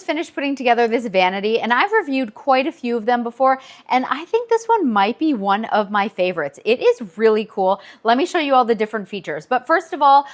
just finished putting together this vanity, and I've reviewed quite a few of them before, and I think this one might be one of my favorites. It is really cool. Let me show you all the different features. But first of all,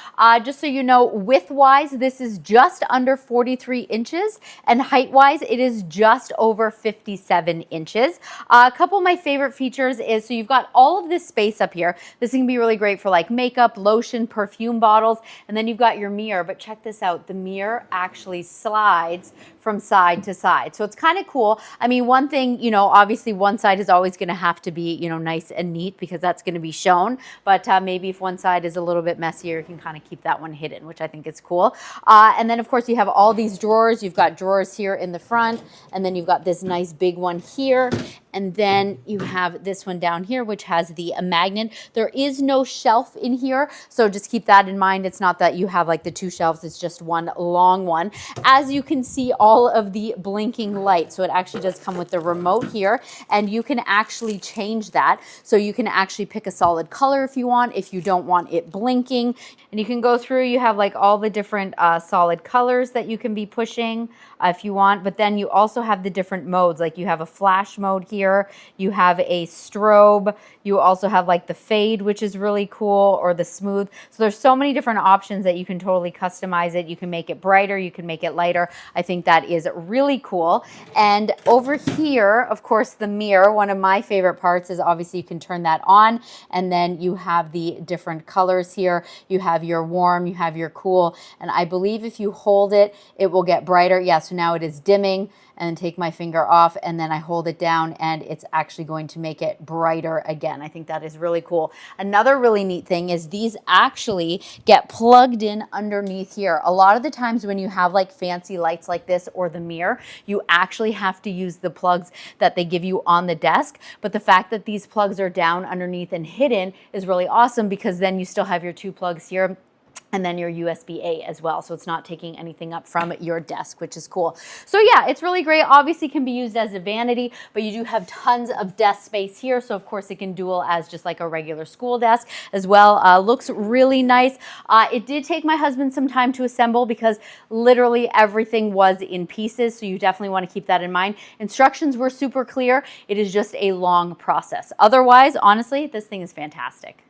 just so you know, width-wise, this is just under 43 inches, and height-wise, it is just over 57 inches. A couple of my favorite features is, so you've got all of this space up here. This can be really great for like makeup, lotion, perfume bottles, and then you've got your mirror. But check this out, the mirror actually slides from side to side. So it's kind of cool. I mean, one thing, you know, obviously one side is always going to have to be, you know, nice and neat because that's going to be shown. But maybe if one side is a little bit messier, you can kind of keep that one hidden, which I think is cool. And then of course you have all these drawers. You've got drawers here in the front, and then you've got this nice big one here. And then you have this one down here, which has the magnet. There is no shelf in here, so just keep that in mind. It's not that you have like the two shelves, it's just one long one. As you can see, all of the blinking lights. So it actually does come with the remote here, and you can actually change that. So you can actually pick a solid color if you want, if you don't want it blinking. And you can go through, you have like all the different solid colors that you can be pushing if you want, but then you also have the different modes. Like you have a flash mode here, you have a strobe, you also have like the fade, which is really cool, or the smooth. So there's so many different options that you can totally customize it. You can make it brighter, you can make it lighter. I think that is really cool. And over here, of course, the mirror, one of my favorite parts is obviously you can turn that on, and then you have the different colors here. You have your warm, you have your cool, and I believe if you hold it, it will get brighter. Yeah, so now it is dimming, and take my finger off, and then I hold it down, and it's actually going to make it brighter again. I think that is really cool. Another really neat thing is these actually get plugged in underneath here. A lot of the times when you have like fancy lights like this or the mirror, you actually have to use the plugs that they give you on the desk. But the fact that these plugs are down underneath and hidden is really awesome, because then you still have your two plugs here and then your USB-A as well. So it's not taking anything up from your desk, which is cool. So yeah, it's really great. Obviously can be used as a vanity, but you do have tons of desk space here. So of course it can dual as just like a regular school desk as well. Looks really nice. It did take my husband some time to assemble because literally everything was in pieces. So you definitely want to keep that in mind. Instructions were super clear. It is just a long process. Otherwise, honestly, this thing is fantastic.